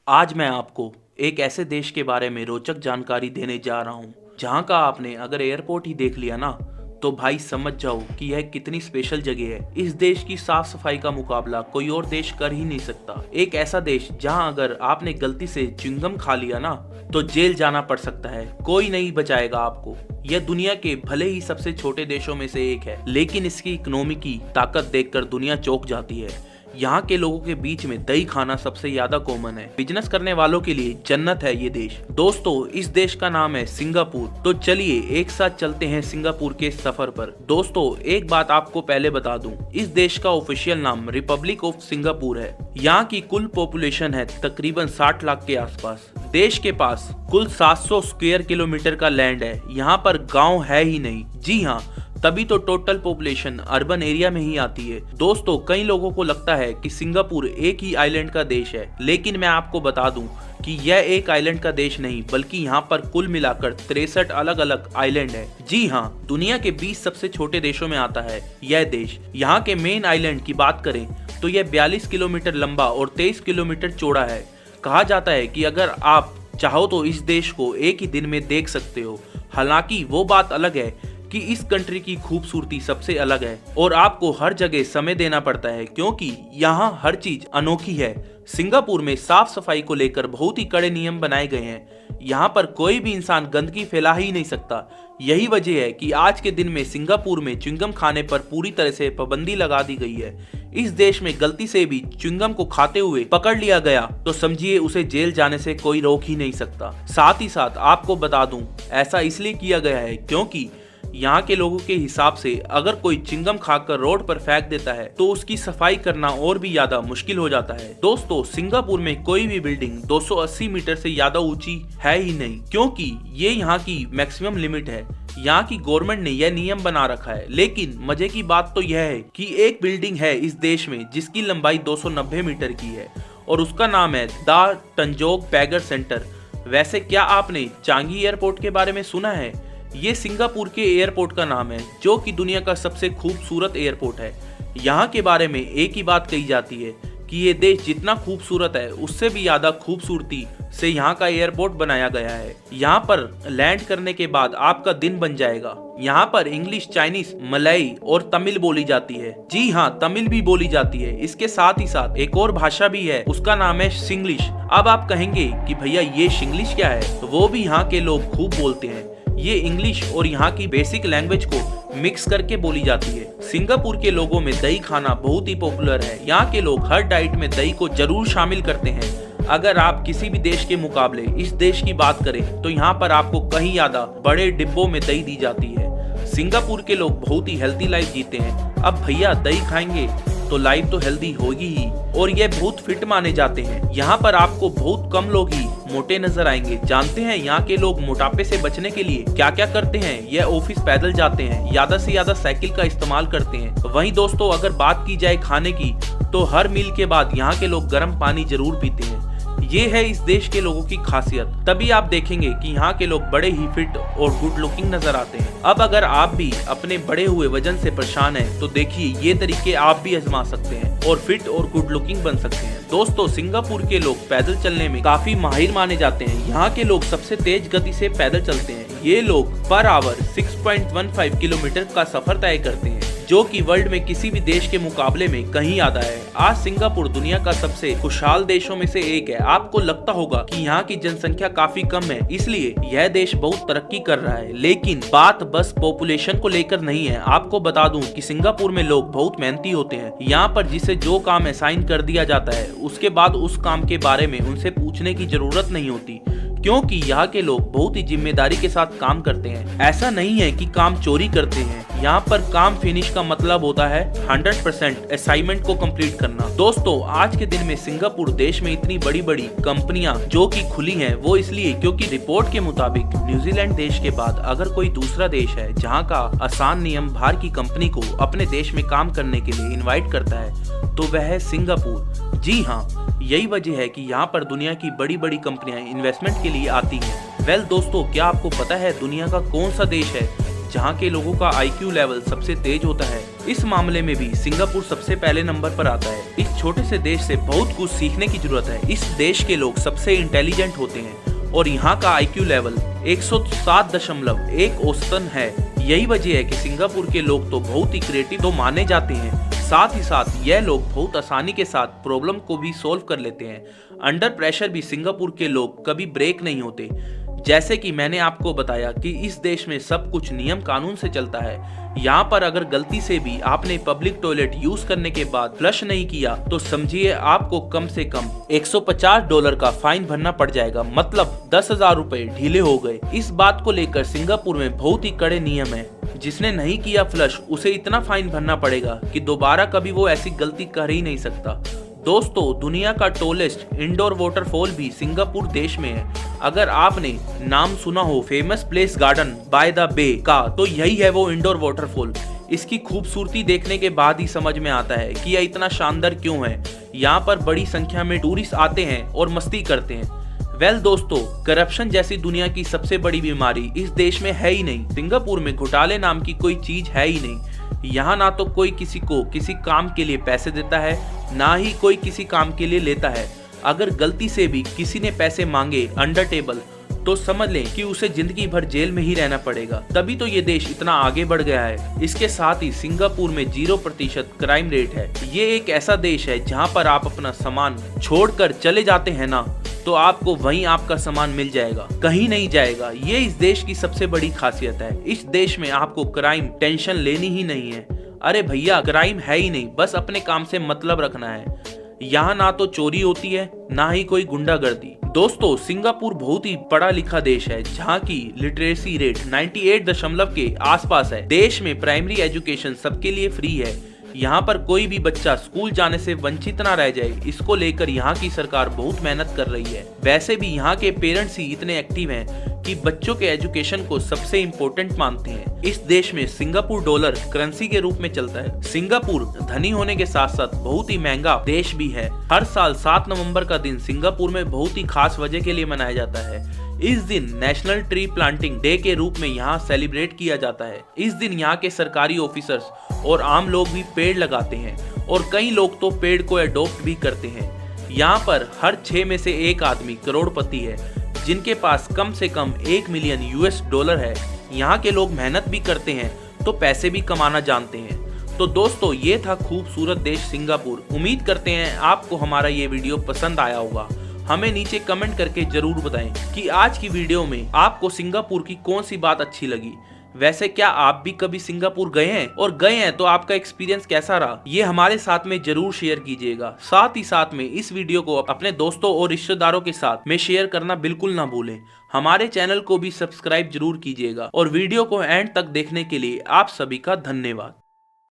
आज मैं आपको एक ऐसे देश के बारे में रोचक जानकारी देने जा रहा हूँ जहाँ का आपने अगर एयरपोर्ट ही देख लिया ना तो भाई समझ जाओ कि यह कितनी स्पेशल जगह है। इस देश की साफ सफाई का मुकाबला कोई और देश कर ही नहीं सकता। एक ऐसा देश जहाँ अगर आपने गलती से च्युइंगम खा लिया ना तो जेल जाना पड़ सकता है, कोई नहीं बचाएगा आपको। यह दुनिया के भले ही सबसे छोटे देशों में से एक है, लेकिन इसकी इकोनॉमी की ताकत देखकर दुनिया चौंक जाती है। यहाँ के लोगों के बीच में दही खाना सबसे ज्यादा कॉमन है। बिजनेस करने वालों के लिए जन्नत है ये देश। दोस्तों, इस देश का नाम है सिंगापुर। तो चलिए एक साथ चलते हैं सिंगापुर के सफर पर। दोस्तों, एक बात आपको पहले बता दूं, इस देश का ऑफिशियल नाम रिपब्लिक ऑफ सिंगापुर है। यहाँ की कुल पॉपुलेशन है तकरीबन 60 लाख के आसपास। देश के पास कुल 700 स्क्वायर किलोमीटर का लैंड है। यहाँ पर गाँव है ही नहीं। जी हाँ, तभी तो टोटल पॉपुलेशन अर्बन एरिया में ही आती है। दोस्तों, कई लोगों को लगता है कि सिंगापुर एक ही आइलैंड का देश है, लेकिन मैं आपको बता दूं कि यह एक आइलैंड का देश नहीं बल्कि यहाँ पर कुल मिलाकर 63 अलग अलग आइलैंड है। जी हाँ, दुनिया के 20 सबसे छोटे देशों में आता है यह देश। यहाँ के मेन आइलैंड की बात करें तो यह 42 किलोमीटर लंबा और 23 किलोमीटर चौड़ा है। कहा जाता है कि अगर आप चाहो तो इस देश को एक ही दिन में देख सकते हो। हालांकि वो बात अलग है कि इस कंट्री की खूबसूरती सबसे अलग है और आपको हर जगह समय देना पड़ता है क्योंकि यहाँ हर चीज अनोखी है। सिंगापुर में साफ सफाई को लेकर बहुत ही कड़े नियम बनाए गए हैं। यहाँ पर कोई भी इंसान गंदगी फैला ही नहीं सकता। यही वजह है कि आज के दिन में सिंगापुर में च्युइंगम खाने पर पूरी तरह से पाबंदी लगा दी गई है। इस देश में गलती से भी च्युइंगम को खाते हुए पकड़ लिया गया तो समझिए उसे जेल जाने से कोई रोक ही नहीं सकता। साथ ही साथ आपको बता दूं, ऐसा इसलिए किया गया है क्योंकि यहाँ के लोगों के हिसाब से अगर कोई चिंगम खाकर रोड पर फेंक देता है तो उसकी सफाई करना और भी ज्यादा मुश्किल हो जाता है। दोस्तों, सिंगापुर में कोई भी बिल्डिंग 280 मीटर से ज्यादा ऊंची है ही नहीं क्योंकि ये यहाँ की मैक्सिमम लिमिट है। यहाँ की गवर्नमेंट ने यह नियम बना रखा है। लेकिन मजे की बात तो यह है कि एक बिल्डिंग है इस देश में जिसकी लंबाई 290 मीटर की है और उसका नाम है द तंजोंग पैगर सेंटर। वैसे क्या आपने चांगी एयरपोर्ट के बारे में सुना है? ये सिंगापुर के एयरपोर्ट का नाम है जो कि दुनिया का सबसे खूबसूरत एयरपोर्ट है। यहाँ के बारे में एक ही बात कही जाती है कि ये देश जितना खूबसूरत है उससे भी ज्यादा खूबसूरती से यहाँ का एयरपोर्ट बनाया गया है। यहाँ पर लैंड करने के बाद आपका दिन बन जाएगा। यहाँ पर इंग्लिश, चाइनीज, मलई और तमिल बोली जाती है। जी हाँ, तमिल भी बोली जाती है। इसके साथ ही साथ एक और भाषा भी है, उसका नाम है सिंग्लिश। अब आप कहेंगे कि भैया ये सिंग्लिश क्या है? तो वो भी यहाँ के लोग खूब बोलते हैं। ये इंग्लिश और यहाँ की बेसिक लैंग्वेज को मिक्स करके बोली जाती है। सिंगापुर के लोगों में दही खाना बहुत ही पॉपुलर है। यहाँ के लोग हर डाइट में दही को जरूर शामिल करते हैं। अगर आप किसी भी देश के मुकाबले इस देश की बात करें तो यहाँ पर आपको कहीं ज्यादा बड़े डिब्बों में दही दी जाती है। सिंगापुर के लोग बहुत ही हेल्दी लाइफ जीते हैं। अब भैया दही खाएंगे तो लाइफ तो हेल्दी होगी ही और ये बहुत फिट माने जाते हैं। यहाँ पर आपको बहुत कम लोग ही मोटे नजर आएंगे। जानते हैं यहाँ के लोग मोटापे से बचने के लिए क्या क्या करते हैं? यह ऑफिस पैदल जाते हैं, ज्यादा से ज्यादा साइकिल का इस्तेमाल करते हैं। वहीं दोस्तों, अगर बात की जाए खाने की तो हर मील के बाद यहाँ के लोग गर्म पानी जरूर पीते हैं। ये है इस देश के लोगों की खासियत। तभी आप देखेंगे कि यहाँ के लोग बड़े ही फिट और गुड लुकिंग नजर आते हैं। अब अगर आप भी अपने बढ़े हुए वजन से परेशान हैं तो देखिए ये तरीके आप भी आजमा सकते हैं और फिट और गुड लुकिंग बन सकते हैं। दोस्तों, सिंगापुर के लोग पैदल चलने में काफी माहिर माने जाते हैं। यहाँ के लोग सबसे तेज गति से पैदल चलते हैं। ये लोग पर आवर 6.15 किलोमीटर का सफर तय करते हैं जो कि वर्ल्ड में किसी भी देश के मुकाबले में कहीं ज्यादा है। आज सिंगापुर दुनिया का सबसे खुशहाल देशों में से एक है। आपको लगता होगा कि यहाँ की जनसंख्या काफी कम है इसलिए यह देश बहुत तरक्की कर रहा है, लेकिन बात बस पॉपुलेशन को लेकर नहीं है। आपको बता दूं कि सिंगापुर में लोग बहुत मेहनती होते हैं। यहाँ पर जिसे जो काम असाइन कर दिया जाता है उसके बाद उस काम के बारे में उनसे पूछने की जरूरत नहीं होती क्योंकि यहाँ के लोग बहुत ही जिम्मेदारी के साथ काम करते हैं। ऐसा नहीं है कि काम चोरी करते हैं। यहाँ पर काम फिनिश का मतलब होता है 100% असाइनमेंट को कंप्लीट करना। दोस्तों, आज के दिन में सिंगापुर देश में इतनी बड़ी बड़ी कंपनियां जो कि खुली हैं वो इसलिए क्योंकि रिपोर्ट के मुताबिक न्यूजीलैंड देश के बाद अगर कोई दूसरा देश है जहाँ का आसान नियम बाहर की कंपनी को अपने देश में काम करने के लिए इन्वाइट करता है तो वह है सिंगापुर। जी हाँ, यही वजह है कि यहाँ पर दुनिया की बड़ी बड़ी कंपनियां इन्वेस्टमेंट के लिए आती हैं। वेल दोस्तों, क्या आपको पता है दुनिया का कौन सा देश है जहाँ के लोगों का IQ लेवल सबसे तेज होता है? इस मामले में भी सिंगापुर सबसे पहले नंबर पर आता है। इस छोटे से देश से बहुत कुछ सीखने की जरूरत है। इस देश के लोग सबसे इंटेलिजेंट होते हैं और यहाँ का IQ लेवल 107.1 औसतन है। यही वजह है कि सिंगापुर के लोग तो बहुत ही क्रिएटिव तो माने जाते हैं। साथ ही साथ यह लोग बहुत आसानी के साथ प्रॉब्लम को भी सॉल्व कर लेते हैं। अंडर प्रेशर भी सिंगापुर के लोग कभी ब्रेक नहीं होते। जैसे कि मैंने आपको बताया कि इस देश में सब कुछ नियम कानून से चलता है। यहाँ पर अगर गलती से भी आपने पब्लिक टॉयलेट यूज करने के बाद फ्लश नहीं किया तो समझिए आपको कम से कम $150 का फाइन भरना पड़ जाएगा, मतलब 10,000 रुपए ढीले हो गए। इस बात को लेकर सिंगापुर में बहुत ही कड़े नियम है। जिसने नहीं किया फ्लश उसे इतना फाइन भरना पड़ेगा कि दोबारा कभी वो ऐसी गलती कर ही नहीं सकता। दोस्तों, दुनिया का टॉलेस्ट इंडोर वाटरफॉल भी सिंगापुर देश में है। अगर आपने नाम सुना हो famous place garden by the bay का, तो यही है वो इंडोर वाटरफॉल। इसकी खूबसूरती देखने के बाद ही समझ में आता है कि यह इतना शानदार क्यों है। यहाँ पर बड़ी संख्या में टूरिस्ट आते हैं और मस्ती करते हैं। दोस्तों, करप्शन जैसी दुनिया की सबसे बड़ी बीमारी इस देश में है ही नहीं। सिंगापुर में घोटाले नाम की कोई चीज है ही नहीं। यहाँ ना तो कोई किसी को किसी काम के लिए पैसे देता है, ना ही कोई किसी काम के लिए लेता है। अगर गलती से भी किसी ने पैसे मांगे अंडर टेबल तो समझ लें कि उसे जिंदगी भर जेल में ही रहना पड़ेगा। तभी तो ये देश इतना आगे बढ़ गया है। इसके साथ ही सिंगापुर में 0% क्राइम रेट है। ये एक ऐसा देश है जहाँ पर आप अपना सामान छोड़कर चले जाते हैं ना, तो आपको वहीं आपका सामान मिल जाएगा, कहीं नहीं जाएगा। ये इस देश की सबसे बड़ी खासियत है। इस देश में आपको क्राइम टेंशन लेनी ही नहीं है। अरे भैया, क्राइम है ही नहीं, बस अपने काम से मतलब रखना है। यहाँ ना तो चोरी होती है, ना ही कोई गुंडागर्दी। दोस्तों, सिंगापुर बहुत ही पढ़ा लिखा देश है जहाँ की लिटरेसी रेट 98 के आसपास है। देश में प्राइमरी एजुकेशन सबके लिए फ्री है। यहाँ पर कोई भी बच्चा स्कूल जाने से वंचित ना रह जाए, इसको लेकर यहाँ की सरकार बहुत मेहनत कर रही है। वैसे भी यहाँ के पेरेंट्स ही इतने एक्टिव हैं कि बच्चों के एजुकेशन को सबसे इम्पोर्टेंट मानते हैं। इस देश में सिंगापुर डॉलर करेंसी के रूप में चलता है। सिंगापुर धनी होने के साथ साथ बहुत ही महंगा देश भी है। हर साल 7 नवंबर का दिन सिंगापुर में बहुत ही खास वजह के लिए मनाया जाता है। इस दिन नेशनल ट्री प्लांटिंग डे के रूप में यहाँ सेलिब्रेट किया जाता है। इस दिन यहाँ के सरकारी ऑफिसर्स और आम लोग भी पेड़ लगाते हैं और कई लोग तो पेड़ को अडॉप्ट भी करते हैं। यहाँ पर हर 6 में से 1 आदमी करोड़पति है, जिनके पास कम से कम $1 मिलियन है। यहाँ के लोग मेहनत भी करते हैं तो पैसे भी कमाना जानते हैं। तो दोस्तों, ये था खूबसूरत देश सिंगापुर। उम्मीद करते हैं आपको हमारा ये वीडियो पसंद आया होगा। हमें नीचे कमेंट करके जरूर बताएं कि आज की वीडियो में आपको सिंगापुर की कौन सी बात अच्छी लगी। वैसे क्या आप भी कभी सिंगापुर गए हैं, और गए हैं तो आपका एक्सपीरियंस कैसा रहा, ये हमारे साथ में जरूर शेयर कीजिएगा। साथ ही साथ में इस वीडियो को अपने दोस्तों और रिश्तेदारों के साथ में शेयर करना बिल्कुल ना भूलें। हमारे चैनल को भी सब्सक्राइब जरूर कीजिएगा और वीडियो को एंड तक देखने के लिए आप सभी का धन्यवाद।